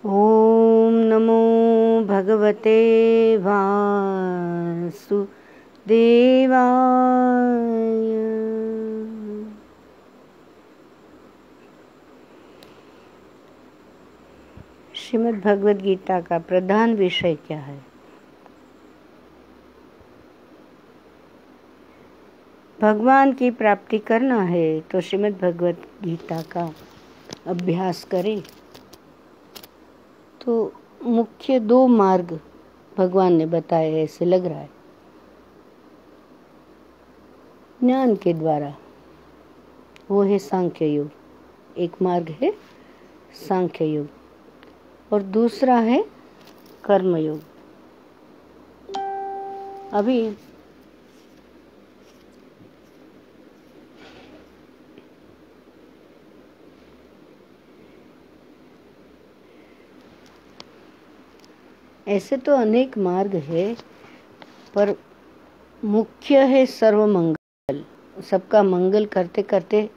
ओम नमो भगवते वासुदेवाय। श्रीमद् भगवद गीता का प्रधान विषय क्या है? भगवान की प्राप्ति करना है तो श्रीमद् भगवद गीता का अभ्यास करें। तो मुख्य दो मार्ग भगवान ने बताए, ऐसे लग रहा है। ज्ञान के द्वारा, वो है सांख्य योग, एक मार्ग है सांख्य योग, और दूसरा है कर्म योग। अभी ऐसे तो अनेक मार्ग है, पर मुख्य है सर्वमंगल। सबका मंगल करते करते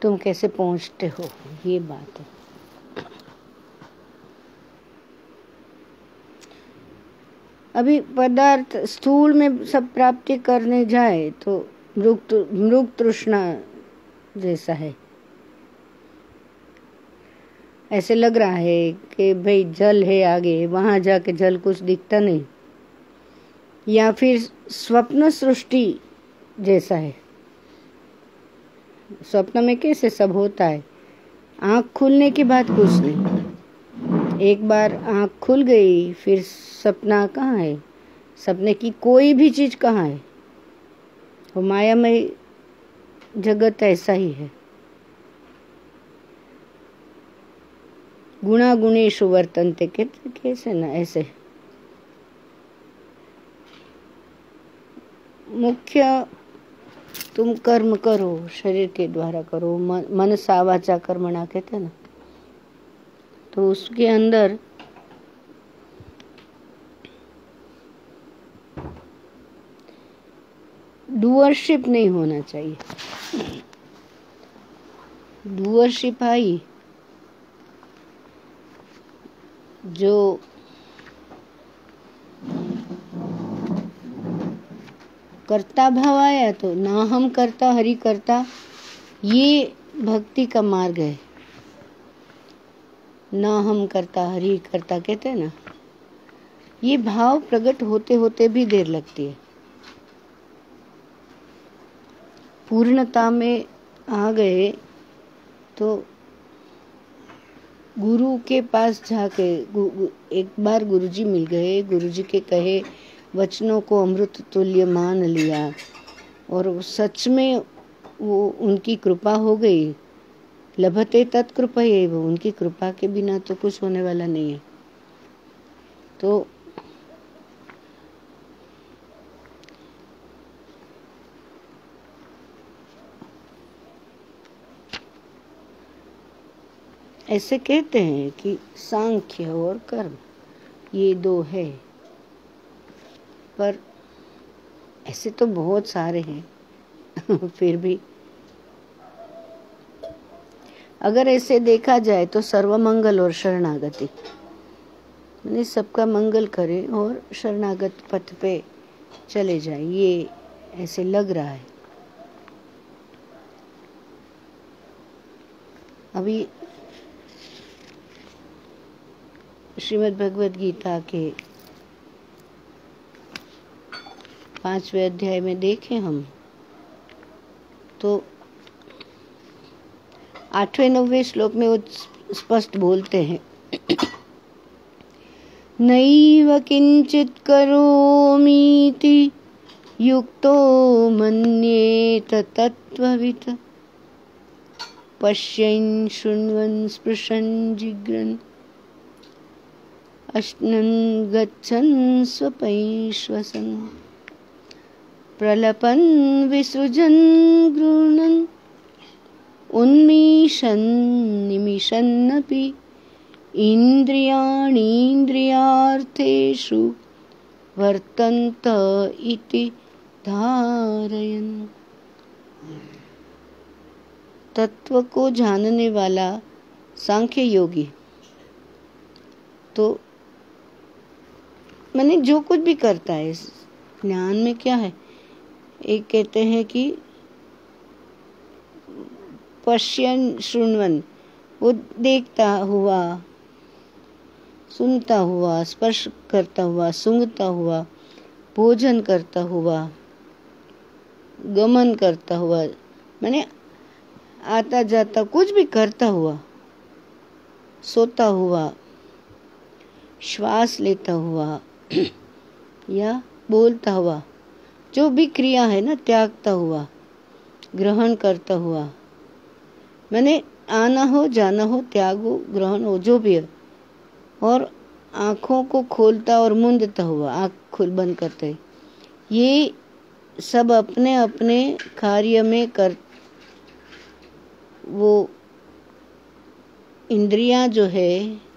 तुम कैसे पहुंचते हो, ये बात है। अभी पदार्थ स्थूल में सब प्राप्ति करने जाए तो मृग तृष्णा जैसा है। ऐसे लग रहा है कि भाई जल है आगे, वहां जाके जल कुछ दिखता नहीं, या फिर स्वप्न सृष्टि जैसा है। स्वप्न में कैसे सब होता है, आंख खुलने के बाद कुछ नहीं। एक बार आंख खुल गई, फिर सपना कहाँ है, सपने की कोई भी चीज कहाँ है। वो मायामय जगत ऐसा ही है। गुणा गुणेषु वर्तन्ते, कैसे ना ऐसे। मुख्य तुम कर्म करो, शरीर के द्वारा करो, मनसा वाचा कर्मणा कहते हैं ना। तो उसके अंदर डूअरशिप नहीं होना चाहिए। डूअरशिप आई, जो कर्ता भाव आया तो ना हम करता हरि करता, ये भक्ति का मार्ग है। ना हम करता हरि करता कहते हैं ना, ये भाव प्रकट होते होते भी देर लगती है। पूर्णता में आ गए तो गुरु के पास जाके एक बार गुरुजी मिल गए, गुरुजी के कहे वचनों को अमृत तुल्य मान लिया, और सच में वो उनकी कृपा हो गई। लभते तत्कृपा, ये वो उनकी कृपा के बिना तो कुछ होने वाला नहीं है। तो ऐसे कहते हैं कि सांख्य और कर्म ये दो है, पर ऐसे तो बहुत सारे हैं। फिर भी अगर ऐसे देखा जाए तो सर्वमंगल और शरणागति, यानी सबका मंगल करें और शरणागत पथ पे चले जाए, ये ऐसे लग रहा है। अभी श्रीमद् भगवद गीता के 5वें अध्याय में देखें हम तो 8वें-9वें श्लोक में वो स्पष्ट बोलते हैं, नैव किंचित करोमीति युक्तो मन्येत तत्त्ववित् पश्यन् शृण्वन् स्पृशन् जिघ्रन् अश्नन् गच्छन् स्वपैश्वसन् प्रलपन् विसृजन् गृह्णन् उन्मीषन् निमिषन्नपि इन्द्रियाणीन्द्रियार्थेषु वर्तन्त इति धारयन्। तत्व को जानने वाला सांख्य योगी तो मैंने जो कुछ भी करता है इस ज्ञान में क्या है, एक कहते हैं कि पश्यन शृण्वन, वो देखता हुआ, सुनता हुआ, स्पर्श करता हुआ, सूंघता हुआ, भोजन करता हुआ, गमन करता हुआ, मैंने आता जाता कुछ भी करता हुआ, सोता हुआ, श्वास लेता हुआ या बोलता हुआ, जो भी क्रिया है ना, त्यागता हुआ, ग्रहण करता हुआ, मैंने आना हो, जाना हो, त्याग हो, ग्रहण हो, जो भी है, और आँखों को खोलता और मूंदता हुआ, आँख खुल बंद करते, ये सब अपने अपने कार्य में कर, वो इंद्रियां जो है,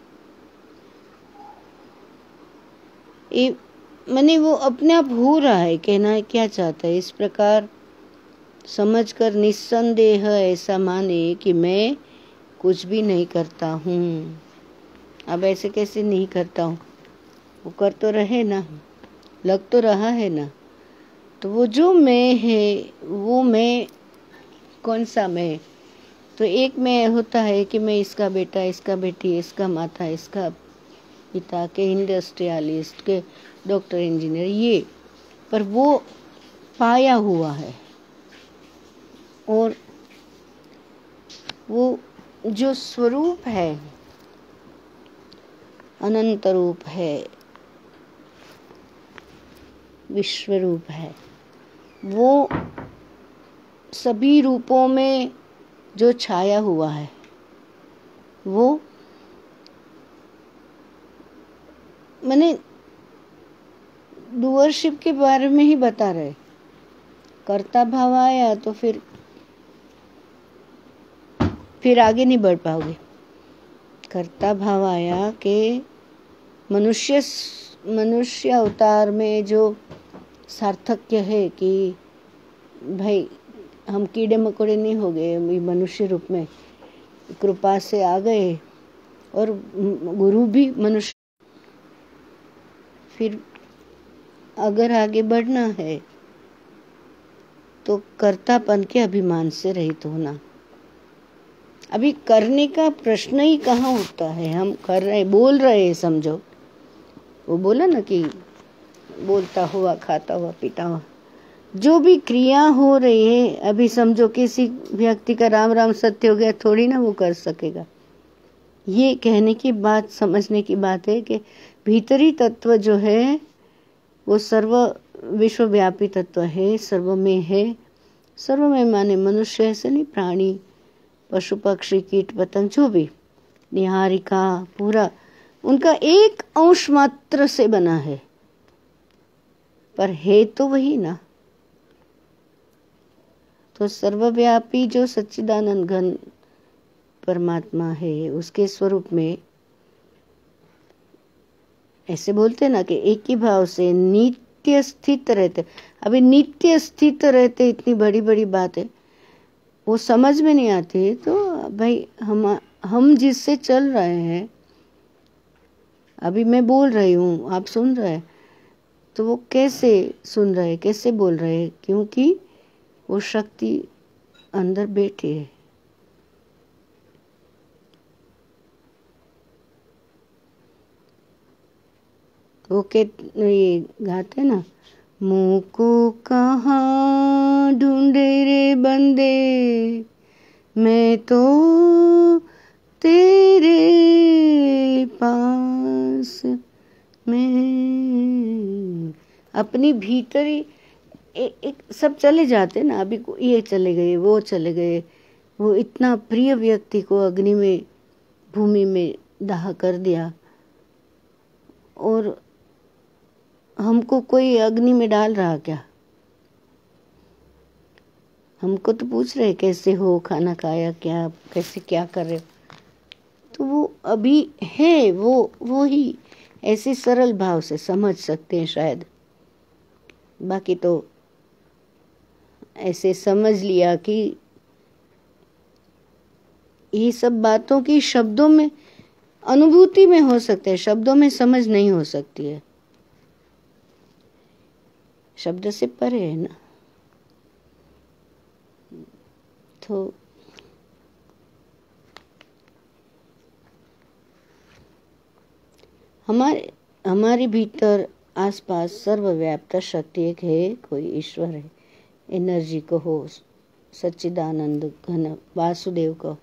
ये मैंने वो अपने आप हो रहा है, कहना क्या चाहता है, इस प्रकार समझकर निस्संदेह ऐसा माने कि मैं कुछ भी नहीं करता हूँ। अब ऐसे कैसे नहीं करता हूँ, वो कर तो रहे ना, लग तो रहा है ना। तो वो जो मैं है, वो मैं कौन सा मैं, तो एक मैं होता है कि मैं इसका बेटा, इसका बेटी, इसका माता, इसका पिता, के इंडस्ट्रियलिस्ट, के डॉक्टर, इंजीनियर, ये पर वो पाया हुआ है। और वो जो स्वरूप है, अनंत रूप है, विश्व रूप है, वो सभी रूपों में जो छाया हुआ है, वो मैंने डूअरशिप के बारे में ही बता रहे। कर्ता भाव आया तो फिर आगे नहीं बढ़ पाओगे। कर्ता भाव आया कि मनुष्य अवतार में जो सार्थक्य है कि भाई हम कीड़े मकोड़े नहीं हो गए, मनुष्य रूप में कृपा से आ गए, और गुरु भी मनुष्य। फिर अगर आगे बढ़ना है तो कर्तापन के अभिमान से रहित होना। अभी करने का प्रश्न ही कहाँ उठता है, हम कर रहे, बोल रहे हैं, समझो। वो बोला ना कि बोलता हुआ, खाता हुआ, पीता हुआ, जो भी क्रिया हो रही है, अभी समझो किसी व्यक्ति का राम राम सत्य हो गया, थोड़ी ना वो कर सकेगा। ये कहने की बात, समझने की बात है कि भीतरी तत्व जो है वो सर्व विश्वव्यापी तत्व है, सर्व में है। सर्व में माने मनुष्य ऐसे नहीं, प्राणी, पशु पक्षी, कीट पतंग, जो भी, निहारिका, पूरा उनका एक अंश मात्र से बना है, पर है तो वही ना। तो सर्वव्यापी जो सच्चिदानंद घन परमात्मा है, उसके स्वरूप में ऐसे बोलते ना कि एक ही भाव से नित्य स्थित रहते। अभी नित्य स्थित रहते इतनी बड़ी बड़ी बात है, वो समझ में नहीं आती। तो भाई हम जिससे चल रहे हैं, अभी मैं बोल रही हूँ, आप सुन रहे हैं, तो वो कैसे सुन रहे, कैसे बोल रहे, क्योंकि वो शक्ति अंदर बैठी है। वो ये गाते ना, मुँह को कहाँ ढूंढे रे बंदे, मैं तो तेरे पास में। अपनी भीतरी एक सब चले जाते ना, अभी ये चले गए, वो चले गए, वो इतना प्रिय व्यक्ति को अग्नि में, भूमि में दाह कर दिया, और हमको कोई अग्नि में डाल रहा क्या? हमको तो पूछ रहे कैसे हो, खाना खाया क्या, कैसे क्या कर रहे हो? तो वो अभी है, वो ही ऐसे सरल भाव से समझ सकते हैं शायद। बाकी तो ऐसे समझ लिया कि ये सब बातों की शब्दों में अनुभूति में हो सकते हैं, शब्दों में समझ नहीं हो सकती है, शब्द से परे है ना। तो हमारे भीतर आसपास सर्वव्याप्त शक्ति एक है, कोई ईश्वर है, एनर्जी को हो, सच्चिदानंद घन वासुदेव को,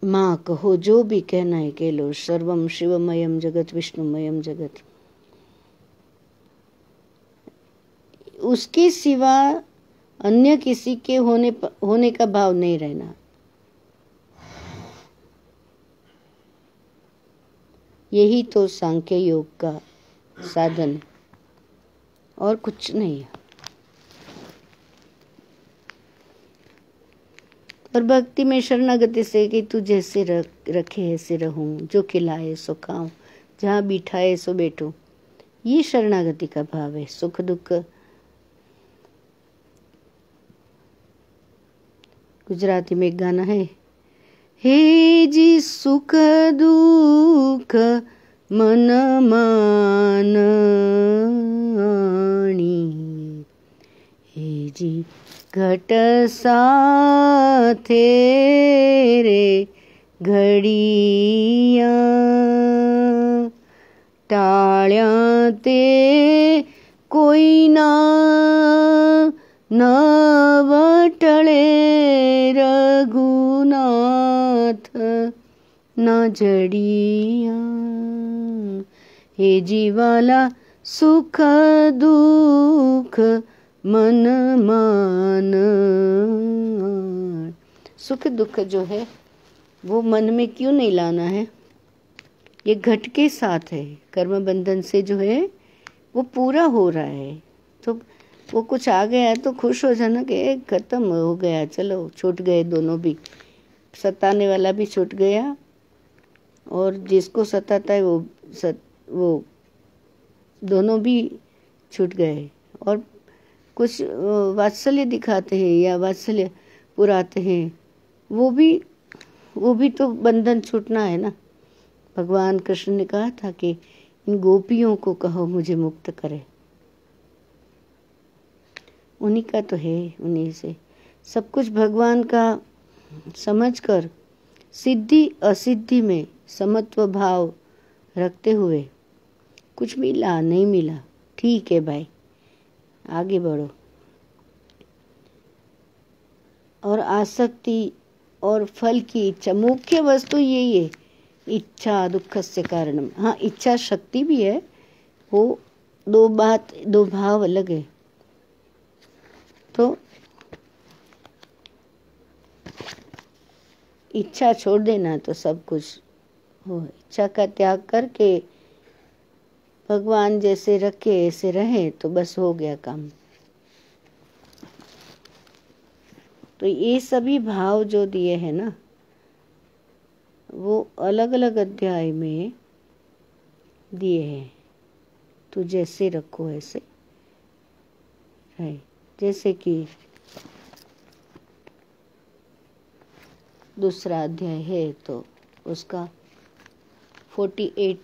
माँ कहो, जो भी कहना है कह लो, सर्वम शिवमयम जगत विष्णुमयम जगत। उसके सिवा अन्य किसी के होने का भाव नहीं रहना। यही तो सांख्य योग का साधन, और कुछ नहीं है। और भक्ति में शरणागति से कि तू जैसे रखे ऐसे रहूं, जो खिलाए सो खाऊं, जहाँ बिठाए सो बैठूं, ये शरणागति का भाव है। सुख दुख, गुजराती में एक गाना है, हे जी सुख दुख मन मानी, हे जी घट साथे रे घड़िया, टाळ्या ते कोई ना नवटळे रघुनाथ न जड़िया, हे जीवाला सुख दुख मन मान। सुख दुख जो है वो मन में क्यों नहीं लाना है? ये घट के साथ है, कर्म बंधन से जो है वो पूरा हो रहा है। तो वो कुछ आ गया है तो खुश हो जाना कि खत्म हो गया, चलो छूट गए दोनों भी, सताने वाला भी छूट गया और जिसको सताता है वो दोनों भी छूट गए। और कुछ वात्सल्य दिखाते हैं या वात्सल्य पुराते हैं, वो भी तो बंधन छूटना है ना। भगवान कृष्ण ने कहा था कि इन गोपियों को कहो मुझे मुक्त करे, उन्हीं का तो है, उन्हीं से सब कुछ भगवान का समझकर सिद्धि असिद्धि में समत्व भाव रखते हुए कुछ मिला नहीं मिला, ठीक है भाई, आगे बढ़ो। और आसक्ति और फल की इच्छा, मुख्य वस्तु यही है, इच्छा दुख से कारणम। हाँ, इच्छा शक्ति भी है, वो दो भाव अलग है। तो इच्छा छोड़ देना तो सब कुछ हो, इच्छा का त्याग करके भगवान जैसे रखे ऐसे रहे तो बस हो गया काम। तो ये सभी भाव जो दिए हैं ना, वो अलग अलग अध्याय में दिए हैं। तो जैसे रखो ऐसे रहे, जैसे कि दूसरा अध्याय है तो उसका 48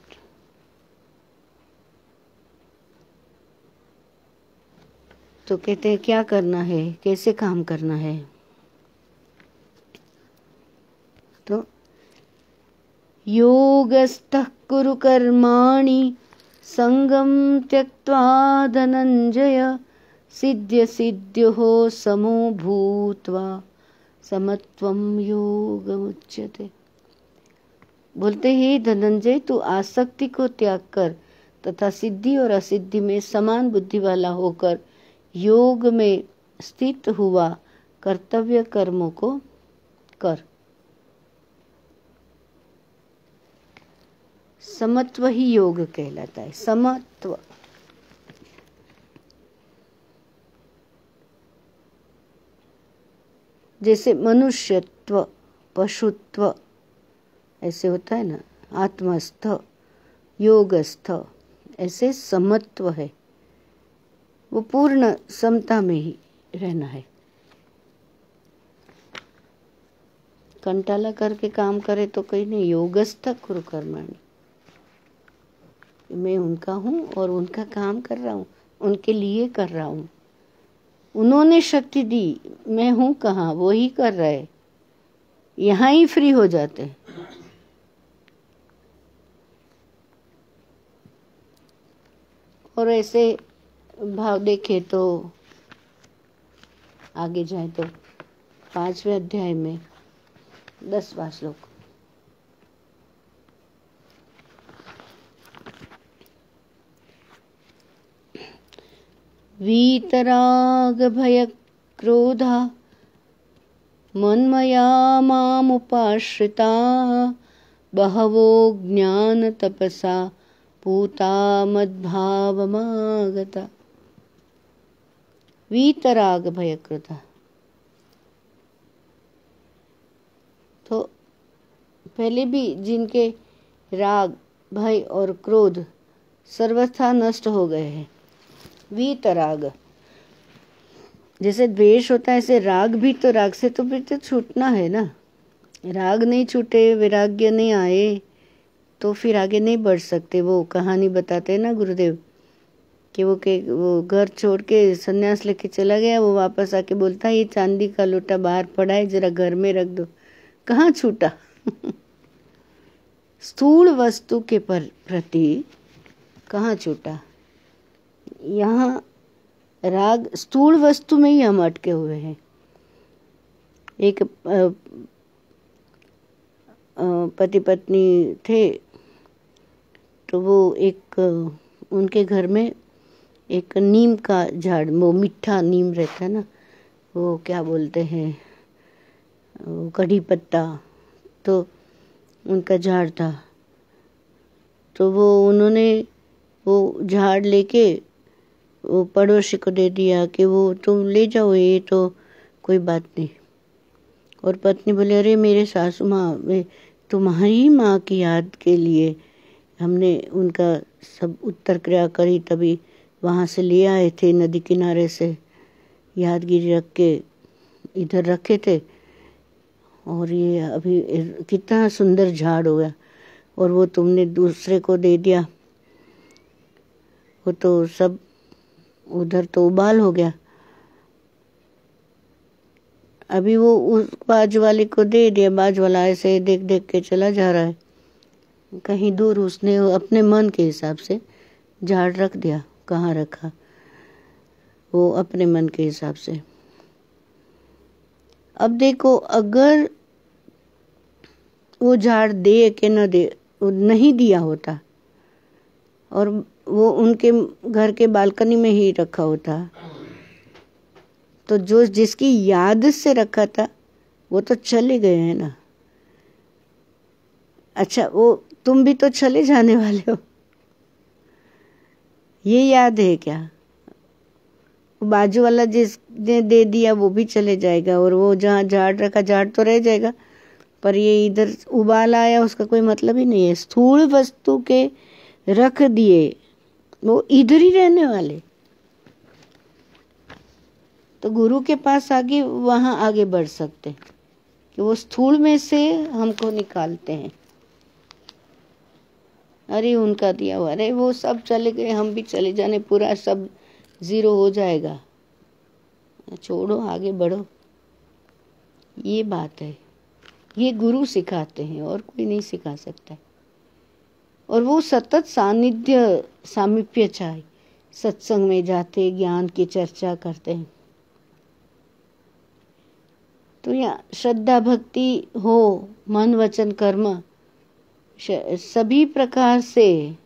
तो कहते हैं क्या करना है, कैसे काम करना है। तो योगस्थः कुरु कर्माणि संगम त्यक्त्वा धनंजय, सिद्ध्य सिद्ध्यो समो भूत्वा समत्वम योगमुच्यते। बोलते ही धनंजय, तू आसक्ति को त्याग कर तथा सिद्धि और असिद्धि में समान बुद्धि वाला होकर योग में स्थित हुआ कर्तव्य कर्मों को कर। समत्व ही योग कहलाता है, समत्व। जैसे मनुष्यत्व, पशुत्व ऐसे होता है ना, आत्मस्थ, योगस्थ, ऐसे समत्व है, वो पूर्ण समता में ही रहना है। कंटाला करके काम करे तो कहीं नहीं। योगस्थ कुरु कर्माणि, मैं उनका हूँ और उनका काम कर रहा हूँ, उनके लिए कर रहा हूँ। उन्होंने शक्ति दी, मैं हूँ कहाँ, वो ही कर रहे, यहाँ ही फ्री हो जाते। और ऐसे भाव देखे तो आगे जाए तो 5वें अध्याय में 10वां श्लोक, वीतराग भय क्रोधा मन्मया मामुपाश्रिता बहवो ज्ञान तपसा पूता मद्भावमागता। वीतराग भय क्रोधा, तो पहले भी जिनके राग भय और क्रोध सर्वथा नष्ट हो गए हैं। वीतराग, जैसे द्वेष होता है ऐसे राग भी, तो राग से तो फिर तो छूटना है ना। राग नहीं छूटे, वैराग्य नहीं आए तो फिर आगे नहीं बढ़ सकते। वो कहानी बताते हैं ना गुरुदेव कि वो घर छोड़ के सन्यास लेके चला गया, वो वापस आके बोलता है ये चांदी का लोटा बाहर पड़ा है, जरा घर में रख दो। कहाँ छूटा? स्थूल वस्तु के प्रति कहाँ छूटा? यहाँ राग स्थूल वस्तु में ही हम अटके हुए हैं। एक पति पत्नी थे, तो वो एक उनके घर में एक नीम का झाड़, वो मीठा नीम रहता है ना, वो क्या बोलते हैं, वो कढ़ी पत्ता, तो उनका झाड़ था। तो वो उन्होंने वो झाड़ लेके वो पड़ोसी को दे दिया कि वो तुम ले जाओ, ये तो कोई बात नहीं। और पत्नी बोले अरे मेरे सासू माँ, तुम्हारी माँ की याद के लिए हमने उनका सब उत्तर क्रिया करी, तभी वहाँ से ले आए थे नदी किनारे से, यादगिरी रख के इधर रखे थे। और ये अभी कितना सुंदर झाड़ हो गया, और वो तुमने दूसरे को दे दिया, वो तो सब उधर तो उबाल हो गया। अभी वो उस बाजू वाले को दे दिया, बाजू वाला ऐसे देख देख के चला जा रहा है। कहीं दूर उसने अपने मन के हिसाब से झाड़ रख दिया, कहाँ रखा वो अपने मन के हिसाब से। अब देखो, अगर वो झाड़ दे के न दे, वो नहीं दिया होता और वो उनके घर के बालकनी में ही रखा होता, तो जो जिसकी याद से रखा था वो तो चले गए हैं ना। अच्छा, वो तुम भी तो चले जाने वाले हो, ये याद है क्या? बाजू वाला जिसने दे दिया वो भी चले जाएगा, और वो जहाँ झाड़ रखा झाड़ तो रह जाएगा, पर ये इधर उबाल आया उसका कोई मतलब ही नहीं है। स्थूल वस्तु के रख दिए वो इधर ही रहने वाले। तो गुरु के पास आगे वहां आगे बढ़ सकते कि वो स्थूल में से हमको निकालते हैं। अरे उनका दिया हुआ, अरे वो सब चले गए, हम भी चले जाने, पूरा सब जीरो हो जाएगा, छोड़ो आगे बढ़ो। ये बात है, ये गुरु सिखाते हैं और कोई नहीं सिखा सकता। और वो सतत सानिध्य सामीप्य चाहे, सत्संग में जाते ज्ञान की चर्चा करते हैं। तो यहाँ श्रद्धा भक्ति हो, मन वचन कर्म सभी प्रकार से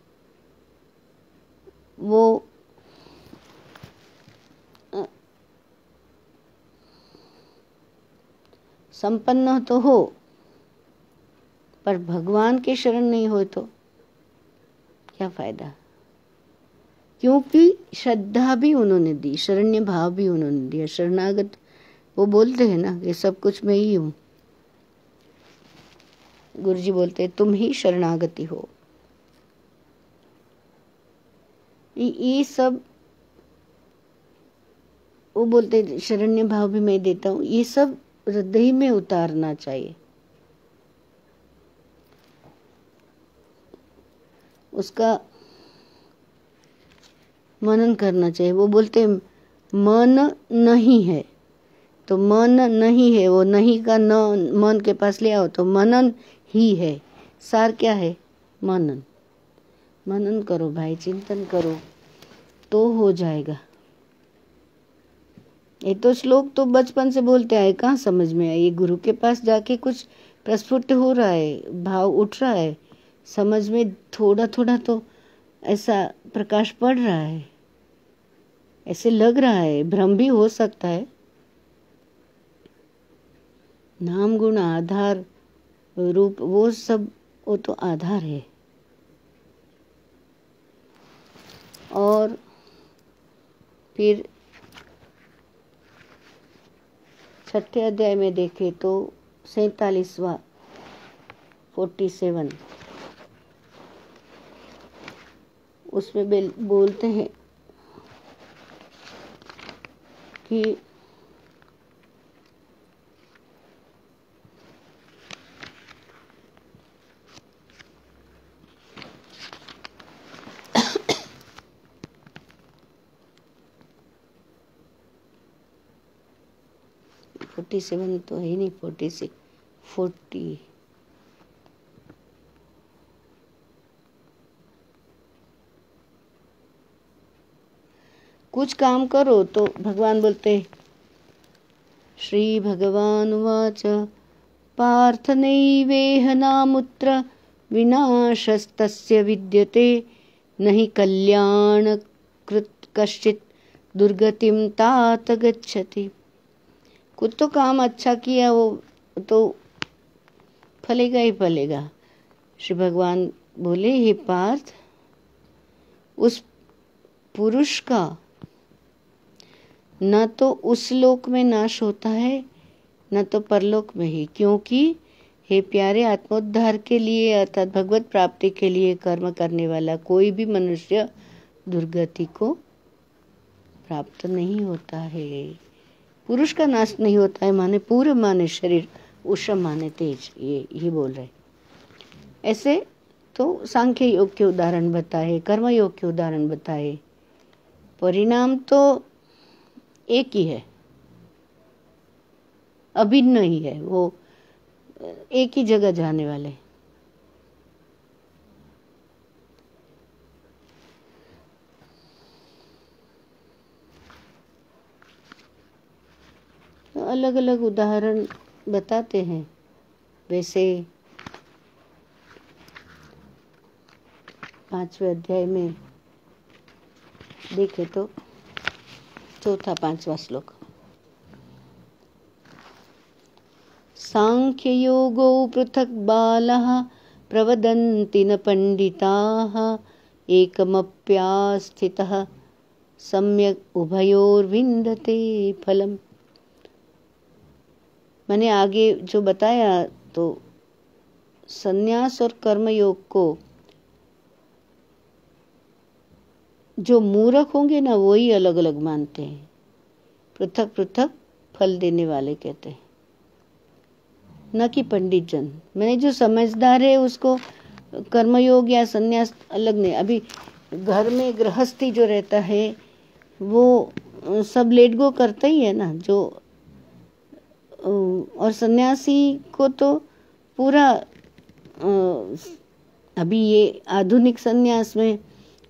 वो संपन्न तो हो, पर भगवान के शरण नहीं हो तो क्या फायदा? क्योंकि श्रद्धा भी उन्होंने दी, शरण्य भाव भी उन्होंने दिया। शरणागत वो बोलते हैं ना कि सब कुछ मैं ही हूँ। गुरुजी बोलते हैं तुम ही शरणागति हो। ये सब वो बोलते शरण्य भाव भी मैं देता हूँ, ये सब हृदय में उतारना चाहिए। उसका मनन करना चाहिए। वो बोलते मन नहीं है, तो मन नहीं है, वो नहीं का न मन के पास ले आओ तो मनन ही है। सार क्या है? मनन। मनन करो भाई, चिंतन करो तो हो जाएगा। ये तो श्लोक तो बचपन से बोलते आए, कहाँ समझ में आए? ये गुरु के पास जाके कुछ प्रस्फुट हो रहा है, भाव उठ रहा है, समझ में थोड़ा थोड़ा तो ऐसा प्रकाश पड़ रहा है, ऐसे लग रहा है। भ्रम भी हो सकता है। नाम गुण आधार रूप वो सब, वो तो आधार है। और फिर 6ठे अध्याय में देखें तो 47वां 47 उसमें बोलते हैं कि फोर्टी सेवन तो है नहीं, 46 40 कुछ काम करो तो भगवान बोलते, श्री भगवान उवाच पार्थ नैवेह नामुत्र विनाशस्तस्य विद्यते नहि कल्याणकृत कश्चित् दुर्गतिं तात गच्छति। कुछ तो काम अच्छा किया वो तो फलेगा ही फलेगा। श्री भगवान बोले, हे पार्थ, उस पुरुष का न तो उस लोक में नाश होता है न तो परलोक में ही, क्योंकि हे प्यारे, आत्मोद्धार के लिए अर्थात भगवत प्राप्ति के लिए कर्म करने वाला कोई भी मनुष्य दुर्गति को प्राप्त नहीं होता है। पुरुष का नाश नहीं होता है माने पूर्व माने शरीर, उषम माने तेज, ये बोल रहे। ऐसे तो सांख्य योग के उदाहरण बताए, कर्म योग के उदाहरण बताए, परिणाम तो एक ही है, अभिन्न ही है, वो एक ही जगह जाने वाले। तो अलग अलग उदाहरण बताते हैं। वैसे 5वें अध्याय में देखे तो 4-5वां श्लोक, सांख्य योगो पृथक बालः प्रवदन्ति न पंडिताः एकमप्यास्थितः सम्यक उभयोर्विन्दते फलम्। मैंने आगे जो बताया तो संन्यास और कर्म योग को जो मूर्ख होंगे ना वही अलग अलग मानते हैं, पृथक पृथक फल देने वाले कहते हैं, न कि पंडित जन। मैंने जो समझदार है उसको कर्मयोग या संन्यास अलग नहीं। अभी घर में गृहस्थी जो रहता है वो सब लेट गो करता ही है ना, जो और सन्यासी को तो पूरा अभी ये आधुनिक सन्यास में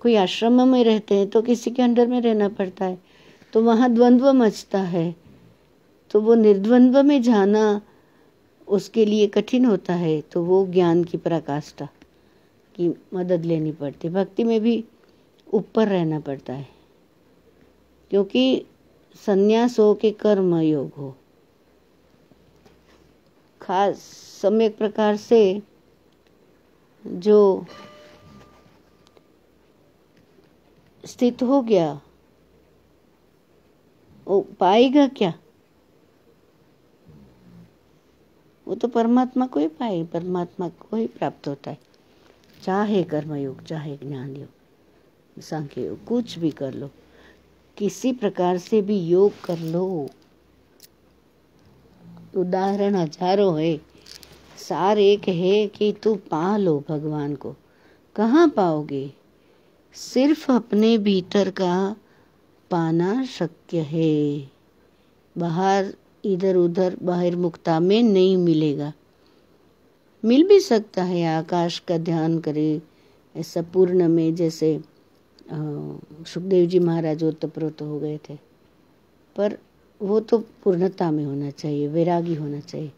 कोई आश्रम में रहते हैं तो किसी के अंडर में रहना पड़ता है, तो वहाँ द्वंद्व मचता है, तो वो निर्द्वंद्व में जाना उसके लिए कठिन होता है, तो वो ज्ञान की पराकाष्ठा की मदद लेनी पड़ती। भक्ति में भी ऊपर रहना पड़ता है, क्योंकि संन्यास हो के कर्म योग हो, खास सम्यक प्रकार से जो स्थित हो गया वो पाएगा क्या? वो तो परमात्मा को ही पाए, परमात्मा को ही प्राप्त होता है। चाहे कर्मयोग, चाहे ज्ञान योग, सांख्य योग, कुछ भी कर लो, किसी प्रकार से भी योग कर लो। उदाहरण हजारों है, सार एक है कि तू पा लो भगवान को, कहाँ पाओगे? सिर्फ अपने भीतर का पाना शक्य है। बाहर इधर उधर बाहर मुक्ता में नहीं मिलेगा। मिल भी सकता है, आकाश का ध्यान करे ऐसा पूर्ण में, जैसे सुखदेव जी महाराज ओतप्रोत हो गए थे, पर वो तो पूर्णता में होना चाहिए, वैरागी होना चाहिए,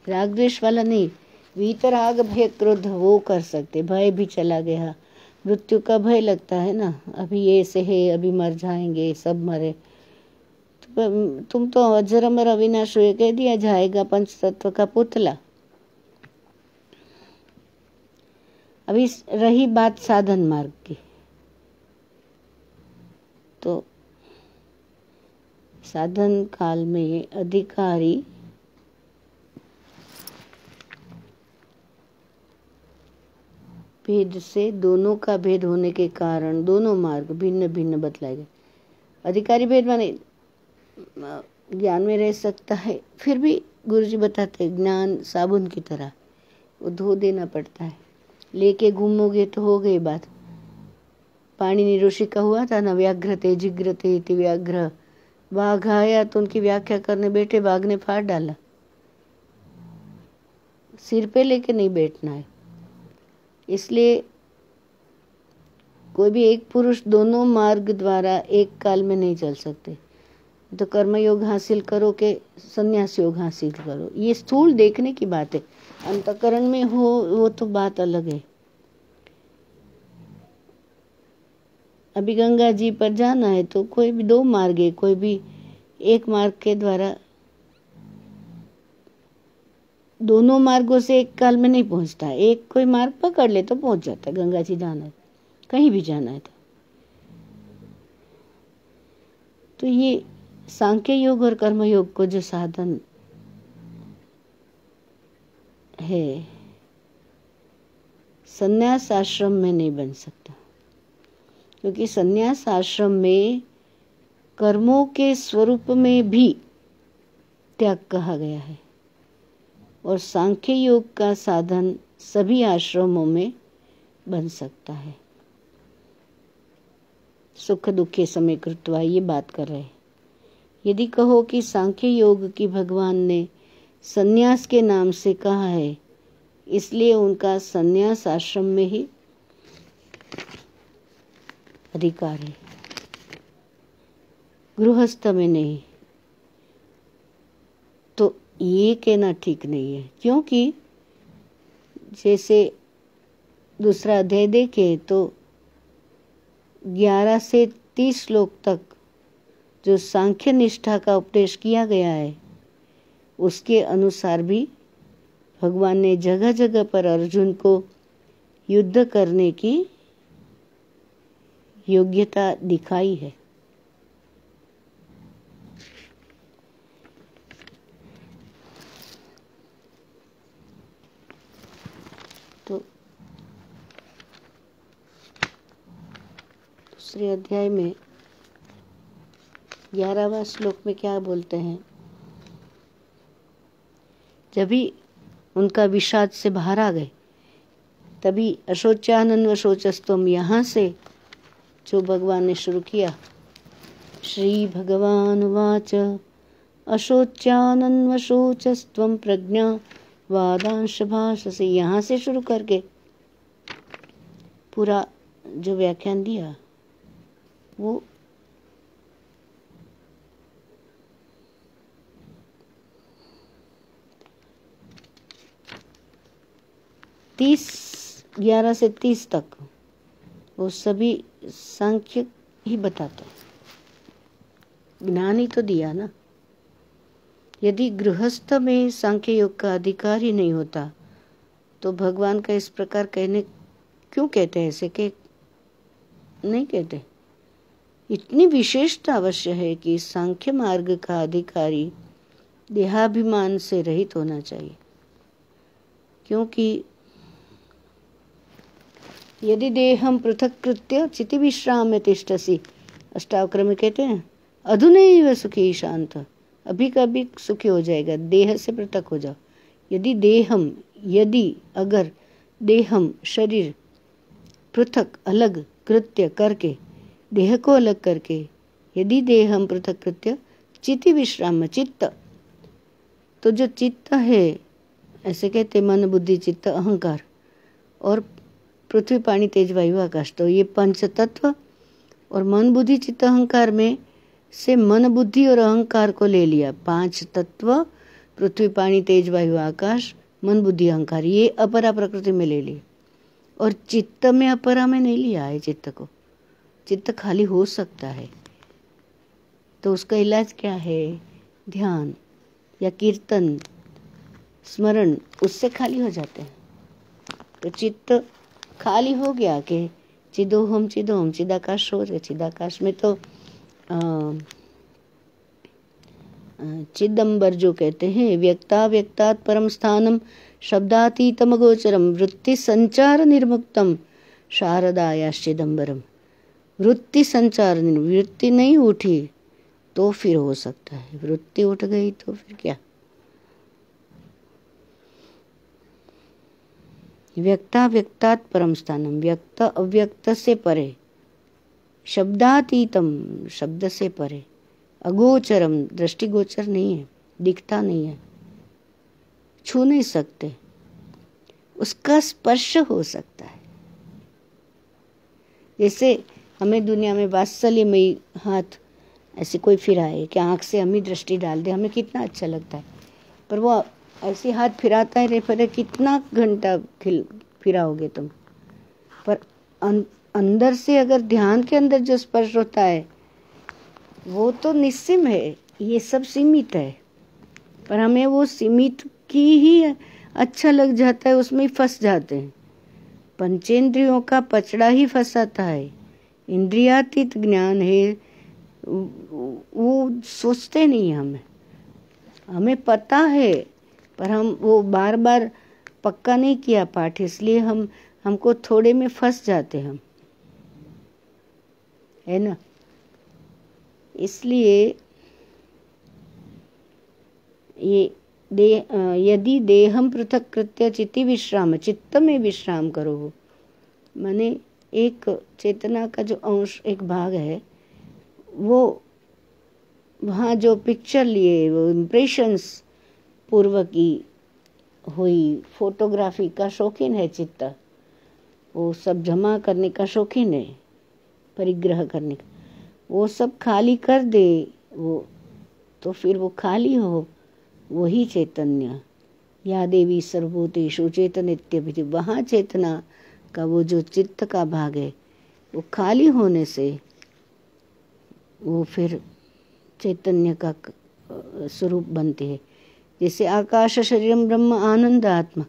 राग द्वेष वाला नहीं। वीतराग भय क्रोध वो कर सकते, भय भी चला गया, मृत्यु का भय लगता है ना, अभी ये ऐसे है, अभी मर जाएंगे, सब मरे, तो तुम तो अजर अमर अविनाश हुए, कह दिया जाएगा पंच तत्व का पुतला। अभी रही बात साधन मार्ग की, तो साधन काल में अधिकारी भेद से, दोनों का भेद होने के कारण दोनों मार्ग भिन्न भिन्न बतलाए गए। अधिकारी भेद माने ज्ञान में रह सकता है, फिर भी गुरुजी बताते हैं ज्ञान साबुन की तरह, वो धो देना पड़ता है, लेके घूमोगे तो हो गई बात। पाणिनि ऋषि का हुआ था ना, व्याघ्रते जिग्रते इति व्याघ्र, बाघ आया तो उनकी व्याख्या करने बैठे, बाघ ने फाड़ डाला। सिर पे लेके नहीं बैठना है। इसलिए कोई भी एक पुरुष दोनों मार्ग द्वारा एक काल में नहीं चल सकते। तो कर्मयोग हासिल करो के संन्यास योग हासिल करो, ये स्थूल देखने की बात है। अंतःकरण में हो वो तो बात अलग है। अभी गंगा जी पर जाना है तो कोई भी दो मार्ग है, कोई भी एक मार्ग के द्वारा, दोनों मार्गों से एक काल में नहीं पहुंचता है। एक कोई मार्ग पकड़ ले तो पहुंच जाता है। गंगा जी जाना है, कहीं भी जाना है तो ये सांख्य योग और कर्म योग को जो साधन है, संन्यास आश्रम में नहीं बन सकता, क्योंकि संन्यास आश्रम में कर्मों के स्वरूप में भी त्याग कहा गया है, और सांख्य योग का साधन सभी आश्रमों में बन सकता है। सुख दुखे समय कृत्वा, ये बात कर रहे हैं। यदि कहो कि सांख्य योग की भगवान ने संन्यास के नाम से कहा है, इसलिए उनका संन्यास आश्रम में ही अधिकार है, गृहस्थ में नहीं, तो ये कहना ठीक नहीं है। क्योंकि जैसे दूसरा अध्याय देखे तो 11 से 30 श्लोक तक जो सांख्य निष्ठा का उपदेश किया गया है, उसके अनुसार भी भगवान ने जगह जगह पर अर्जुन को युद्ध करने की योग्यता दिखाई है। तो दूसरे अध्याय में 11वां श्लोक में क्या बोलते हैं? जब भी उनका विषाद से बाहर आ गए, तभी अशोचानन्वशोचस्तम, यहाँ से जो भगवान ने शुरू किया। श्री भगवान वाच अशोचानन्वशोचस्त्वं प्रज्ञा वादांश भाषसे, यहाँ से शुरू करके पूरा जो व्याख्यान दिया वो 11 से 30 तक वो सभी सांख्य ही बताता है। ज्ञान ही तो दिया ना। यदि गृहस्थ में सांख्य योग का अधिकार ही नहीं होता तो भगवान का इस प्रकार कहने क्यों कहते हैं? ऐसे के नहीं कहते। इतनी विशेषता अवश्य है कि सांख्य मार्ग का अधिकारी देहाभिमान से रहित होना चाहिए, क्योंकि यदि देहम पृथक कृत्य चिति विश्राम्य तिष्ठसि, अष्टावक्र में कहते हैं अधुनैव सुखी शांत, अभी कभी सुखी हो जाएगा, देह से पृथक हो जाओ। यदि अगर देहम शरीर पृथक अलग कृत्य करके, देह को अलग करके, यदि देहम पृथक कृत्य चिति विश्राम, चित्त, तो जो चित्त है, ऐसे कहते मन बुद्धि चित्त अहंकार, और पृथ्वी पानी तेज वायु आकाश, तो ये पंच तत्व, और मन बुद्धि चित्त अहंकार में से मन बुद्धि और अहंकार को ले लिया। 5 तत्व पृथ्वी पानी तेज वायु आकाश, मन बुद्धि अहंकार, ये अपरा प्रकृति में ले लिए, और चित्त में अपरा में नहीं लिया है। चित्त को, चित्त खाली हो सकता है, तो उसका इलाज क्या है? ध्यान या कीर्तन स्मरण, उससे खाली हो जाते हैं। तो चित्त खाली हो गया कि चिदोहम चिदोहम, चिदाकाश हो रहे। चिदाकाश में तो चिदंबर जो कहते हैं, व्यक्ता व्यक्तात् परम स्थानम शब्दातीतम गोचरम वृत्ति संचार निर्मुक्तम शारदायाश्चिदंबरम। वृत्ति संचार, वृत्ति नहीं उठी तो फिर हो सकता है, वृत्ति उठ गई तो फिर क्या? व्यक्ता व्यक्तात् परम स्थानम, व्यक्त अव्यक्त से परे, शब्दातीतम, शब्द से परे, अगोचरम, दृष्टिगोचर नहीं है, दिखता नहीं है, छू नहीं सकते, उसका स्पर्श हो सकता है। जैसे हमें दुनिया में वात्सल्यमयी हाथ ऐसे कोई फिराए कि आंख से हम ही दृष्टि डाल दे, हमें कितना अच्छा लगता है, पर वो ऐसे हाथ फिराता है रे फिर कितना घंटा फिराओगे तुम, पर अंदर से अगर ध्यान के अंदर जो स्पर्श होता है वो तो निस्सीम है, ये सब सीमित है, पर हमें वो सीमित की ही अच्छा लग जाता है, उसमें ही फंस जाते हैं। पंचेंद्रियों का पचड़ा ही फंसाता है। इंद्रियातीत ज्ञान है, वो सोचते नहीं, हमें पता है, पर हम वो बार बार पक्का नहीं किया पाठ, इसलिए हमको थोड़े में फंस जाते हम, है ना। इसलिए ये यदि देहम पृथक कृत्य चिति विश्राम, चित्त में विश्राम करो, माने एक चेतना का जो अंश, एक भाग है, वो वहाँ जो पिक्चर लिए, वो इम्प्रेशंस पूर्व की हुई, फोटोग्राफी का शौकीन है चित्त, वो सब जमा करने का शौकीन है, परिग्रह करने का, वो सब खाली कर दे वो, तो फिर वो खाली हो, वही चैतन्य। या देवी सर्वभूतेषु चेतनित्यभिधि, वहाँ चेतना का वो जो चित्त का भाग है, वो खाली होने से वो फिर चैतन्य का स्वरूप बनते हैं। जैसे आकाश शरीरम ब्रह्म आनंद आत्मा,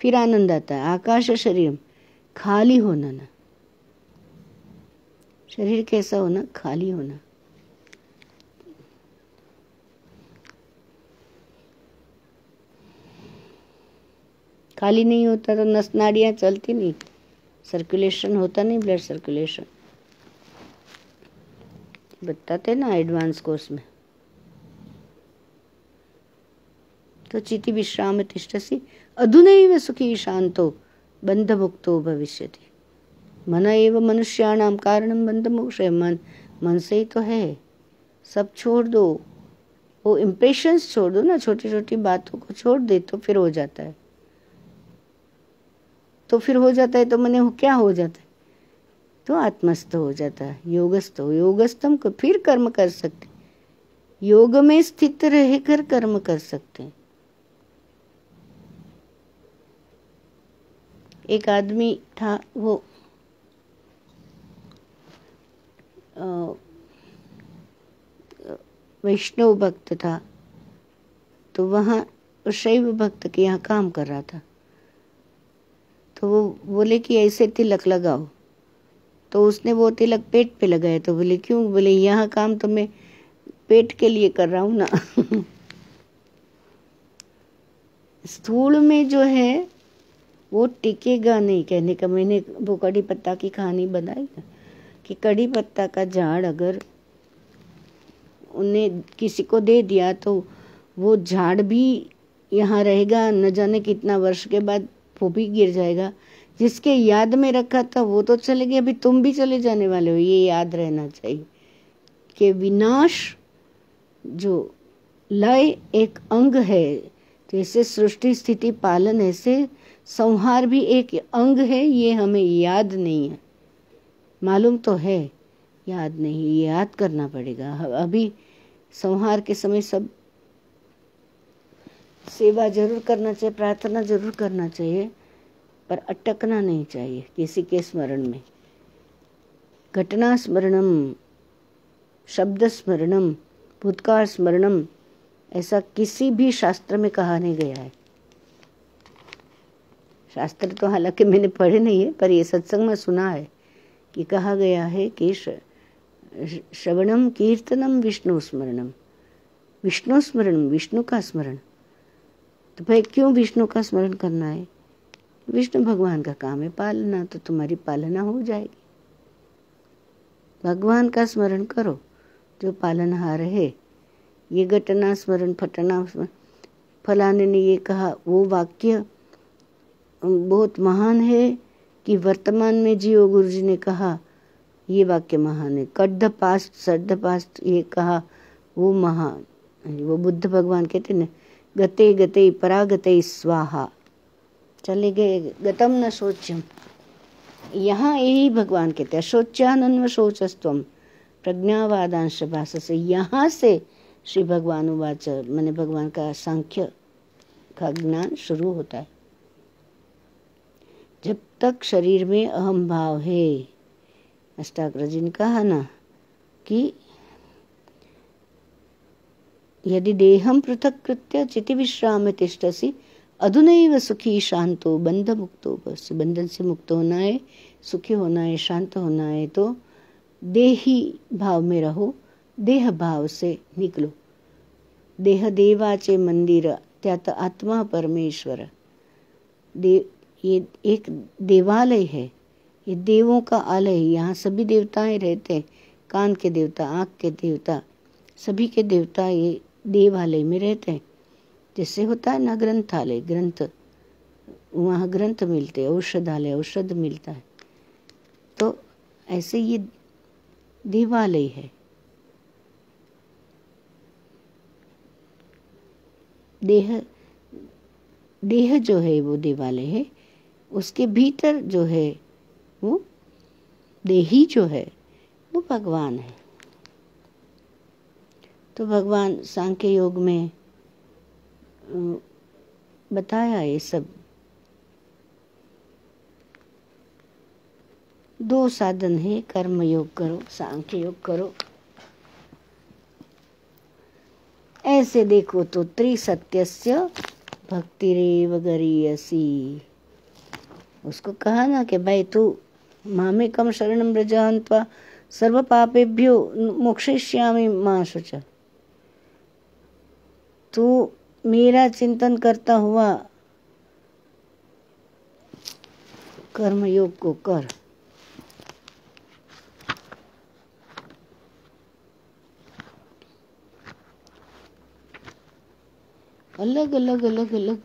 फिर आनंद आता है। आकाश शरीरम, खाली होना ना, शरीर कैसा होना? खाली होना। खाली नहीं होता तो नस नाड़ियाँ चलती नहीं, सर्कुलेशन होता नहीं, ब्लड सर्कुलेशन बताते ना एडवांस कोर्स में। तो चिति विश्राम तिष्ठसि अधुनैव सुखी शांतो बंध मुक्तो भविष्यति। मन एव मनुष्याणाम कारणम बंध मोक्ष। मन से ही तो है, सब छोड़ दो, वो इम्प्रेशंस छोड़ दो ना, छोटी छोटी बातों को छोड़ दे तो फिर हो जाता है, तो फिर हो जाता है, तो मैंने क्या हो जाता है? तो आत्मस्थ हो जाता है, योगस्थ हो। योगस्थम को फिर कर्म कर सकते, योग में स्थित रहकर कर्म कर सकते हैं। एक आदमी था, वो वैष्णव भक्त था, तो वहाँ शैव भक्त के यहाँ काम कर रहा था। तो वो बोले कि ऐसे तिलक लगाओ, तो उसने वो तिलक पेट पे लगाया। तो बोले क्यों? बोले यहाँ काम तो मैं पेट के लिए कर रहा हूँ ना। स्थूल में जो है वो टिकेगा नहीं। कहने का मैंने वो कड़ी पत्ता की कहानी बनाई ना, कि कड़ी पत्ता का झाड़ अगर उन्हें किसी को दे दिया तो वो झाड़ भी यहाँ रहेगा, न जाने कितना वर्ष के बाद वो भी गिर जाएगा, जिसके याद में रखा था वो तो चले गए, अभी तुम भी चले जाने वाले हो, ये याद रहना चाहिए कि विनाश जो लय एक अंग है, जैसे सृष्टि स्थिति पालन ऐसे संहार भी एक अंग है। ये हमें याद नहीं है, मालूम तो है, याद नहीं, ये याद करना पड़ेगा। अभी संहार के समय सब सेवा जरूर करना चाहिए, प्रार्थना जरूर करना चाहिए, पर अटकना नहीं चाहिए किसी के स्मरण में। घटना स्मरणम, शब्द स्मरणम, भूतकाल स्मरणम, ऐसा किसी भी शास्त्र में कहा नहीं गया है। शास्त्र तो हालांकि मैंने पढ़े नहीं है, पर ये सत्संग में सुना है कि कहा गया है कि श्रवणम कीर्तनम विष्णु स्मरणम, विष्णु स्मरण, विष्णु का स्मरण। तो भाई क्यों विष्णु का स्मरण करना है? विष्णु भगवान का काम है पालना, तो तुम्हारी पालना हो जाएगी। भगवान का स्मरण करो जो पालनहार है। ये घटना स्मरण, फटना स्मरण, फलाने ने ये कहा, वो वाक्य बहुत महान है कि वर्तमान में जियो, गुरु जी ने कहा, ये वाक्य महान है। Cut the past, set the past, ये कहा, वो महान, वो बुद्ध भगवान कहते न, गते गते परागते स्वाहा, चले गए गतम न शोच्यम। यहाँ यही भगवान कहते हैं, शोच्यानन्व शोचस्तम प्रज्ञावादांश भाष से, यहाँ से श्री भगवान उवाच, मैंने भगवान का सांख्य का ज्ञान शुरू होता है। जब तक शरीर में अहम भाव है, अष्टावक्र जी ने कहा ना कि यदि देहम पृथक कृत्य चिति विश्राम तिष्ठसि अधुनैव सुखी शांतो बंध मुक्तो भवसि। बंधन से मुक्त होना है, सुखी होना है, शांत होना है, तो देही भाव में रहो, देह भाव से निकलो। देह देवाचे मंदिर त्यात आत्मा परमेश्वर। ये एक देवालय है, ये देवों का आलय है, यहाँ सभी देवताएं रहते हैं, कान के देवता, आँख के देवता, सभी के देवता ये देवालय में रहते हैं। जैसे होता है ना ग्रंथालय, ग्रंथ, वहाँ ग्रंथ मिलते हैं, औषधालय औषध मिलता है, तो ऐसे ये देवालय है। देह जो है वो देवालय है, उसके भीतर जो है वो देही जो है वो भगवान है। तो भगवान सांख्य योग में बताया ये सब। 2 साधन है, कर्म योग करो, सांख्य योग करो। ऐसे देखो तो त्रिसत्यस्य भक्तिरेव गरीयसी। उसको कहा ना कि भाई तू मामेकं शरणं व्रज त्वा सर्व पापेभ्यो मोक्षयिष्यामि मा शुच। तू मेरा चिंतन करता हुआ कर्म योग को कर। अलग अलग अलग अलग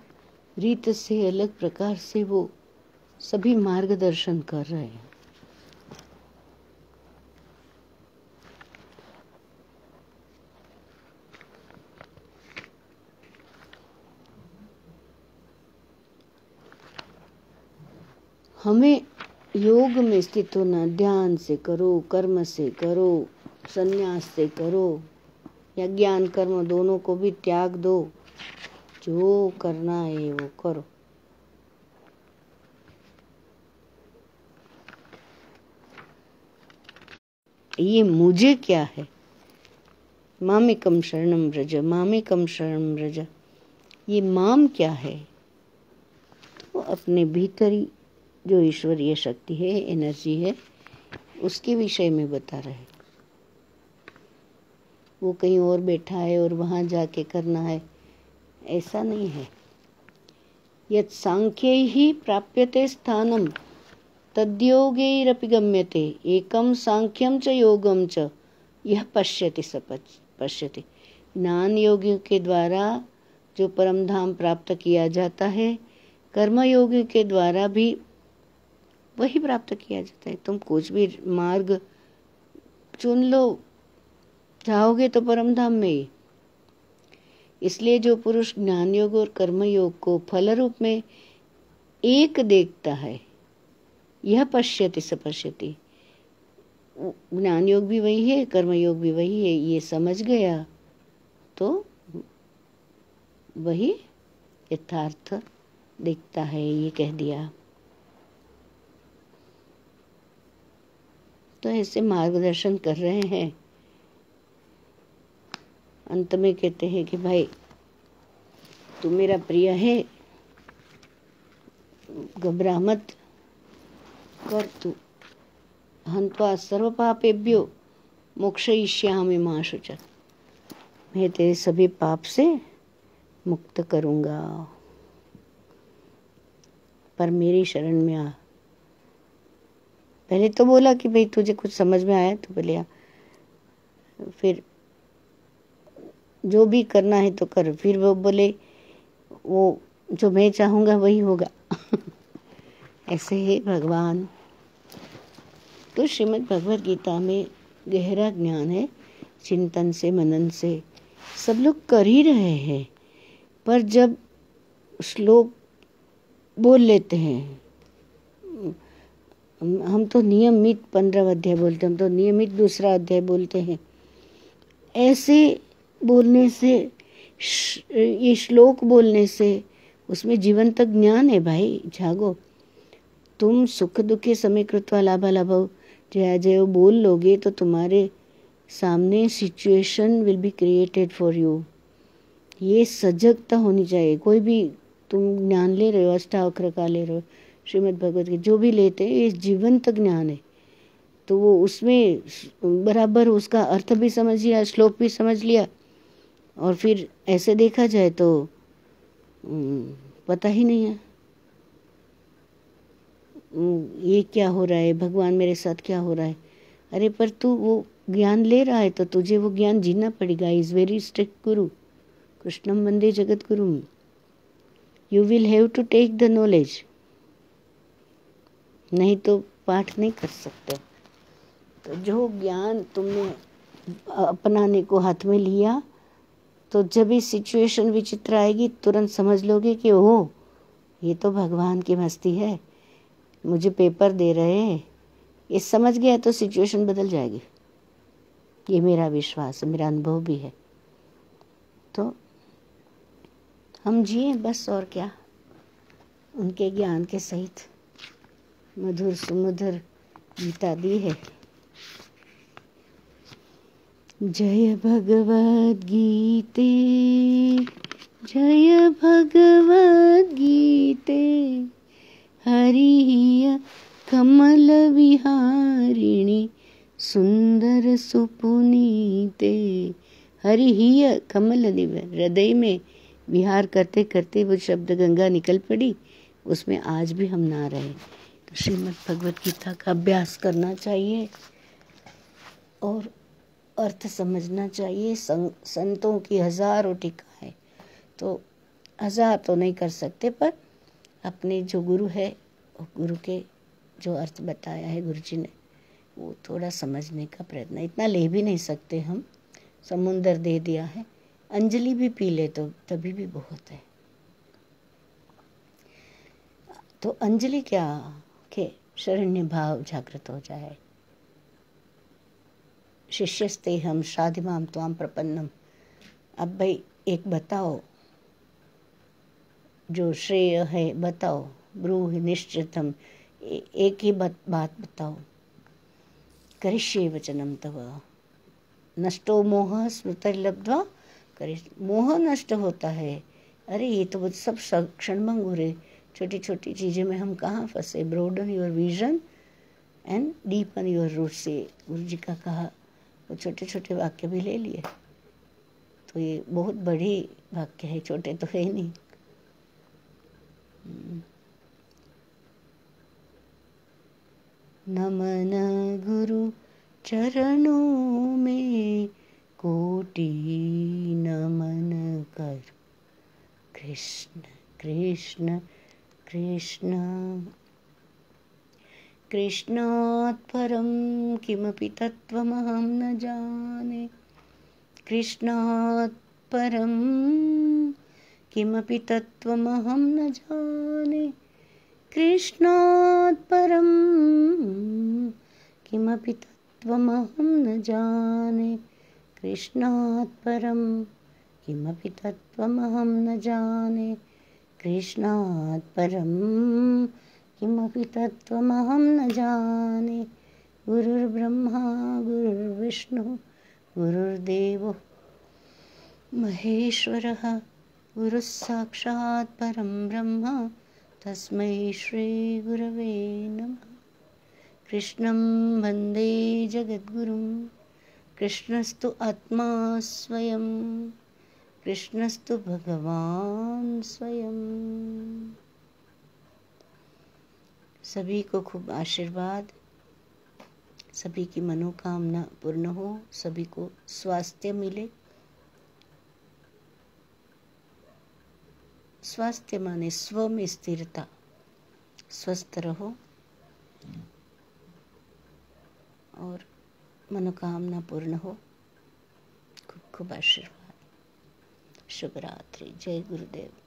रीत से, अलग प्रकार से वो सभी मार्गदर्शन कर रहे हैं। हमें योग में स्थित होना, ध्यान से करो, कर्म से करो, संन्यास से करो या ज्ञान कर्म, दोनों को भी त्याग दो। जो करना है वो करो। ये मुझे क्या है? मामेकं शरणं व्रज, मामेकं शरणं व्रज, ये माम क्या है? तो अपने भीतरी जो ईश्वरीय शक्ति है, एनर्जी है, उसके विषय में बता रहे। वो कहीं और बैठा है और वहां जाके करना है, ऐसा नहीं है। यत् सांख्यैहि प्राप्यते स्थानम तद्योगैरपि गम्यते एकम सांख्यम च योगम च यह पश्यति स पश्यति। ज्ञान योगियों के द्वारा जो परम धाम प्राप्त किया जाता है, कर्म योगी के द्वारा भी वही प्राप्त किया जाता है। तुम कुछ भी मार्ग चुन लो, जाओगे तो परम धाम में ही। इसलिए जो पुरुष ज्ञान योग और कर्म योग को फल रूप में एक देखता है, यह पश्यति स पश्यति, ज्ञान योग भी वही है, कर्म योग भी वही है, ये समझ गया तो वही यथार्थ दिखता है, ये कह दिया। तो ऐसे मार्गदर्शन कर रहे हैं। अंत में कहते हैं कि भाई तू मेरा प्रिय है, घबरा मत, कर तू, हन्त्वा सर्व पापेभ्यो मोक्षयिष्यामि मा शुचः, मैं तेरे सभी पाप से मुक्त करूंगा, पर मेरी शरण में आ। पहले तो बोला कि भाई तुझे कुछ समझ में आया तो बोले आ, फिर जो भी करना है तो कर। फिर वो बोले वो जो मैं चाहूंगा वही होगा। ऐसे ही भगवान। तो श्रीमद् भगवद गीता में गहरा ज्ञान है, चिंतन से मनन से सब लोग कर ही रहे हैं, पर जब श्लोक बोल लेते हैं, हम तो नियमित 15 अध्याय बोलते हैं, हम तो नियमित दूसरा अध्याय बोलते हैं। ऐसे बोलने से, ये श्लोक बोलने से उसमें जीवन तक ज्ञान है। भाई जागो, तुम सुख दुखे समय कृत्वा लाभा लाभव जया जय बोल लोगे तो तुम्हारे सामने situation will be created for you. ये सजगता होनी चाहिए। कोई भी तुम ज्ञान ले रहे हो, अष्टावक्र का ले रहे हो, श्रीमद् भगवत के जो भी लेते हैं, ये जीवन तक ज्ञान है। तो वो उसमें बराबर उसका अर्थ भी समझ लिया, श्लोक भी समझ लिया, और फिर ऐसे देखा जाए तो पता ही नहीं है ये क्या हो रहा है, भगवान मेरे साथ क्या हो रहा है। अरे पर तू वो ज्ञान ले रहा है तो तुझे वो ज्ञान जीना पड़ेगा। इज वेरी स्ट्रिक्ट गुरु, कृष्णम वंदे जगत गुरु। You will have to take the knowledge, नहीं तो पाठ नहीं कर सकते। तो जो ज्ञान तुमने अपनाने को हाथ में लिया, तो जब भी सिचुएशन विचित्र आएगी तुरंत समझ लोगे कि ओह ये तो भगवान की मस्ती है, मुझे पेपर दे रहे हैं। ये समझ गया तो सिचुएशन बदल जाएगी। ये मेरा विश्वास है, मेरा अनुभव भी है। तो हम जिए बस, और क्या, उनके ज्ञान के सहित। मधुर सुमधुर गीता दी है। जय भगवद गीते, जय भगवद गीते, हरि कमल विहारिणी सुंदर सुपुनीते। हरि ही कमल हृदय में विहार करते करते वो शब्द गंगा निकल पड़ी, उसमें आज भी हम ना रहे। तो श्रीमद् भगवद गीता का अभ्यास करना चाहिए और अर्थ समझना चाहिए। संतों की हजारों टीका है, तो 1000 तो नहीं कर सकते, पर अपने जो गुरु है, गुरु के जो अर्थ बताया है गुरु जी ने, वो थोड़ा समझने का प्रयत्न। इतना ले भी नहीं सकते हम, समुंदर दे दिया है। अंजलि भी पी ले तो तभी भी बहुत है। तो अंजलि क्या के शरण्य भाव जागृत हो जाए। शिष्यस्ते हम शाधिमाम त्वाम प्रपन्नम। अब भाई एक बताओ, जो श्रेय है बताओ, ब्रूहि निश्चितम, एक ही बात बताओ। करिष्ये वचनम तव नष्टो मोह स्मृतिर्लब्ध्वा। मोह नष्ट होता है। अरे ये तो सब क्षणभंग हो रहे, छोटी छोटी चीज़ें में हम कहाँ फंसे। Broaden your vision and deepen your root से गुरु जी का कहा, वो छोटे छोटे वाक्य भी ले लिए। तो ये बहुत बड़ी वाक्य है, छोटे तो है ही नहीं। नमन गुरु चरणों में कोटि नमन कर, कृष्ण कृष्ण कृष्ण। कृष्णात् परं किमपि तत्त्वमहं न जाने। कृष्णात् परं किमपि तत्त्वमहं न जाने। कृष्णात् परं किमपि तत्त्वमहं न जाने। कृष्णात् परं किमपि तत्त्वमहं न जाने। कृष्णात् परं किमपि तत्त्वमहं न जाने। गुरुर्ब्रह्मा गुरुर्विष्णुः गुरुर्देवो महेश्वरः। गुरुः साक्षात् परं ब्रह्म तस्मै श्रीगुरवे नमः। कृष्णं वन्दे जगद्गुरुं। कृष्णस्तु आत्मा स्वयं। कृष्णस्तु भगवान स्वयं। सभी को खूब आशीर्वाद, सभी की मनोकामना पूर्ण हो, सभी को स्वास्थ्य मिले। स्वास्थ्य माने स्व में स्थिरता, स्वस्थ रहो और मनोकामना पूर्ण हो। खूब खूब आशीर्वाद। शुभ रात्रि। जय गुरुदेव।